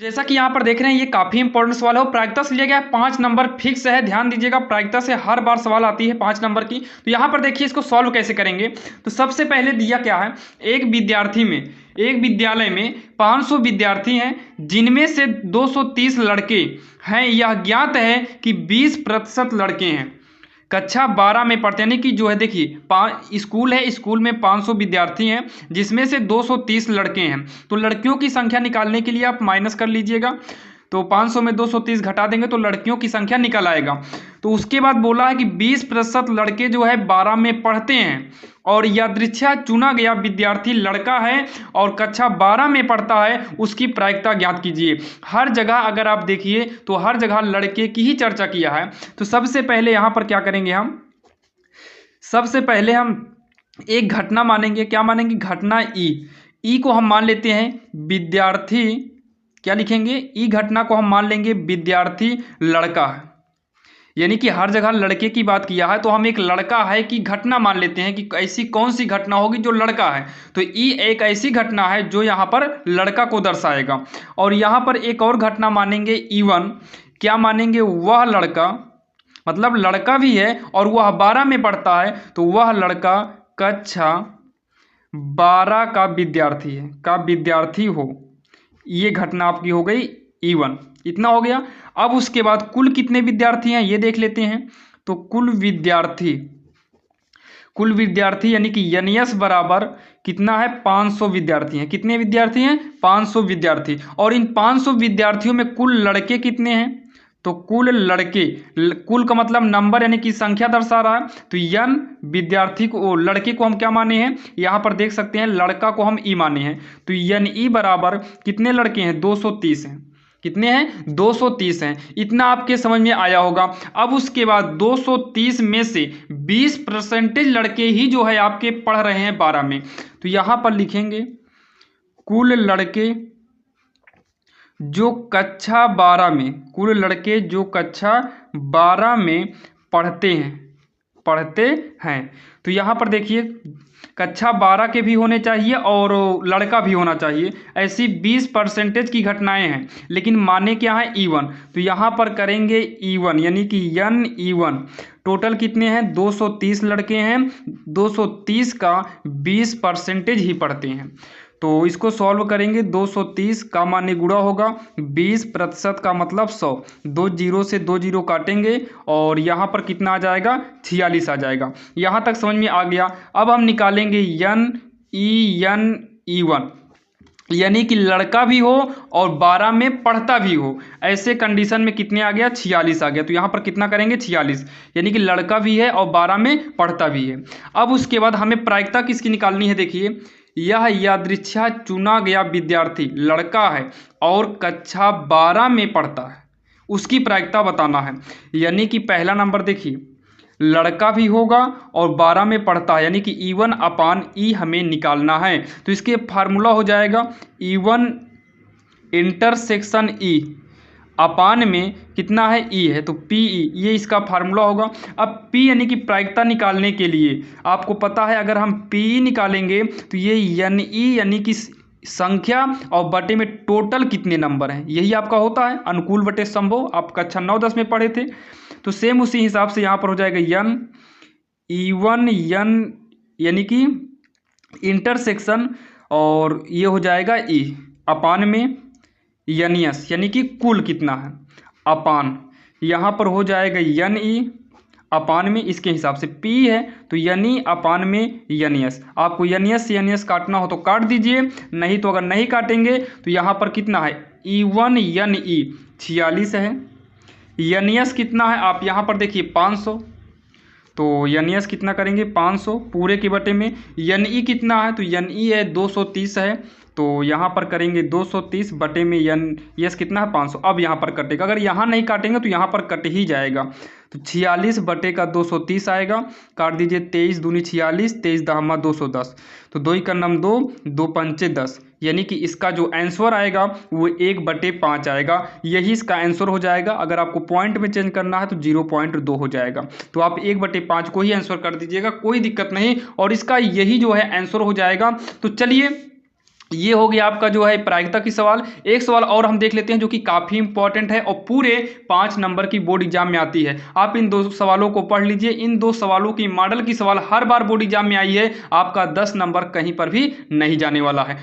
जैसा कि यहाँ पर देख रहे हैं ये काफी इंपॉर्टेंट सवाल है और प्रायिकता से लिया गया है। 5 नंबर फिक्स है, ध्यान दीजिएगा। प्रायिकता से हर बार सवाल आती है 5 नंबर की। तो यहाँ पर देखिए इसको सॉल्व कैसे करेंगे। तो सबसे पहले दिया क्या है, एक विद्यालय में 500 विद्यार्थी हैं, जिनमें से 230 लड़के हैं। यह ज्ञात है कि 20% लड़के हैं, कक्षा 12 में पढ़ते हैं। यानी कि जो है देखिए स्कूल है, स्कूल में 500 विद्यार्थी हैं, जिसमें से 230 लड़के हैं। तो लड़कियों की संख्या निकालने के लिए आप माइनस कर लीजिएगा। तो 500 में 230 घटा देंगे तो लड़कियों की संख्या निकल आएगा। तो उसके बाद बोला है कि 20% लड़के जो है 12 में पढ़ते हैं और यादृच्छा चुना गया विद्यार्थी लड़का है और कक्षा 12 में पढ़ता है, उसकी प्रायिकता ज्ञात कीजिए। हर जगह अगर आप देखिए तो हर जगह लड़के की ही चर्चा किया है। तो सबसे पहले यहाँ पर क्या करेंगे, सबसे पहले हम एक घटना मानेंगे। क्या मानेंगे? घटना ई को हम मान लेते हैं विद्यार्थी। क्या लिखेंगे? ई घटना को हम मान लेंगे विद्यार्थी लड़का है, यानी कि हर जगह लड़के की बात किया है, तो हम एक लड़का है कि घटना मान लेते हैं कि ऐसी कौन सी घटना होगी जो लड़का है। तो ई एक ऐसी घटना है जो यहाँ पर लड़का को दर्शाएगा। और यहाँ पर एक और घटना मानेंगे ई1। क्या मानेंगे? वह लड़का, मतलब लड़का भी है और वह 12 में पढ़ता है, तो वह लड़का कक्षा 12 का विद्यार्थी हो। ये घटना आपकी हो गई ई1। इतना हो गया। अब उसके बाद कुल कितने विद्यार्थी हैं ये देख लेते हैं। तो कुल विद्यार्थी यानी कि एनएस बराबर कितना है? 500 विद्यार्थी हैं। कितने विद्यार्थी हैं? 500 विद्यार्थी। और इन 500 विद्यार्थियों में कुल लड़के कितने हैं? तो कुल लड़के, कुल का मतलब नंबर यानी कि संख्या दर्शा रहा है। तो एन विद्यार्थी को, लड़के को हम क्या माने हैं? यहाँ पर देख सकते हैं लड़का को हम ई माने हैं। तो एन ई बराबर कितने लड़के हैं? 230 हैं। कितने हैं? 230 हैं। इतना आपके समझ में आया होगा। अब उसके बाद 230 में से 20% लड़के ही जो है आपके पढ़ रहे हैं 12 में। तो यहाँ पर लिखेंगे कुल लड़के जो कक्षा 12 में, कुल लड़के जो कक्षा 12 में पढ़ते हैं। तो यहाँ पर देखिए कक्षा 12 के भी होने चाहिए और लड़का भी होना चाहिए। ऐसी 20% की घटनाएं हैं, लेकिन माने क्या है? ई1। तो यहाँ पर करेंगे ई1 यानी कि एन ई1। टोटल कितने हैं? 230 लड़के हैं। 230 का 20% ही पढ़ते हैं। तो इसको सॉल्व करेंगे। 230 का माने गुणा होगा 20% का मतलब 100। 2 जीरो से 2 जीरो काटेंगे और यहाँ पर कितना आ जाएगा? 46 आ जाएगा। यहाँ तक समझ में आ गया। अब हम निकालेंगे एन ई 1, यानी कि लड़का भी हो और 12 में पढ़ता भी हो। ऐसे कंडीशन में कितने आ गया? 46 आ गया। तो यहाँ पर कितना करेंगे? 46, यानी कि लड़का भी है और 12 में पढ़ता भी है। अब उसके बाद हमें प्रायिकता किसकी निकालनी है? देखिए यह यादृच्छा चुना गया विद्यार्थी लड़का है और कक्षा 12 में पढ़ता है, उसकी प्रायिकता बताना है। यानी कि पहला नंबर देखिए लड़का भी होगा और 12 में पढ़ता है, यानी कि E1 अपान ई हमें निकालना है। तो इसके फार्मूला हो जाएगा E1 इंटरसेक्शन ई अपान में कितना है? ई है, तो पी ई, ये इसका फार्मूला होगा। अब पी यानी कि प्रायिकता निकालने के लिए आपको पता है अगर हम पी निकालेंगे तो ये एन ई यानी कि संख्या और बटे में टोटल कितने नंबर हैं, यही आपका होता है अनुकूल बटे संभव। आप कक्षा 9-10 में पढ़े थे। तो सेम उसी हिसाब से यहाँ पर हो जाएगा एन ई1 एन यानी कि इंटरसेक्शन और ये हो जाएगा ई अपान में एनएस यानी कि कुल कितना है अपान, यहाँ पर हो जाएगा एन ई अपान में इसके हिसाब से पी है तो एन ई अपान में एन एस। आपको एन एस से एन एस काटना हो तो काट दीजिए, नहीं तो अगर नहीं काटेंगे तो यहाँ पर कितना है? ई1 एन ई 46 है। एन एस कितना है? आप यहाँ पर देखिए 500। तो एन एस कितना करेंगे? 500 पूरे के बटे में। एन ई कितना है? तो एन ई है 230 है, तो यहाँ पर करेंगे 230 बटे में एन एस कितना है? 500। अब यहाँ पर कटेगा, अगर यहाँ नहीं काटेंगे तो यहाँ पर कट ही जाएगा। तो 46 बटे का 230 आएगा, काट दीजिए। 23 दूनी 46, 23 दहमा 210। तो 2 का नम 2, 2 पंचे 10, यानी कि इसका जो आंसर आएगा वो 1/5 आएगा। यही इसका आंसर हो जाएगा। अगर आपको पॉइंट में चेंज करना है तो 0.2 हो जाएगा। तो आप 1/5 को ही आंसर कर दीजिएगा, कोई दिक्कत नहीं। और इसका यही जो है आंसर हो जाएगा। तो चलिए ये हो गया आपका जो है प्रायिकता की सवाल। एक सवाल और हम देख लेते हैं जो कि काफ़ी इंपॉर्टेंट है और पूरे 5 नंबर की बोर्ड एग्जाम में आती है। आप इन 2 सवालों को पढ़ लीजिए। इन 2 सवालों की मॉडल की सवाल हर बार बोर्ड एग्जाम में आई है। आपका 10 नंबर कहीं पर भी नहीं जाने वाला है।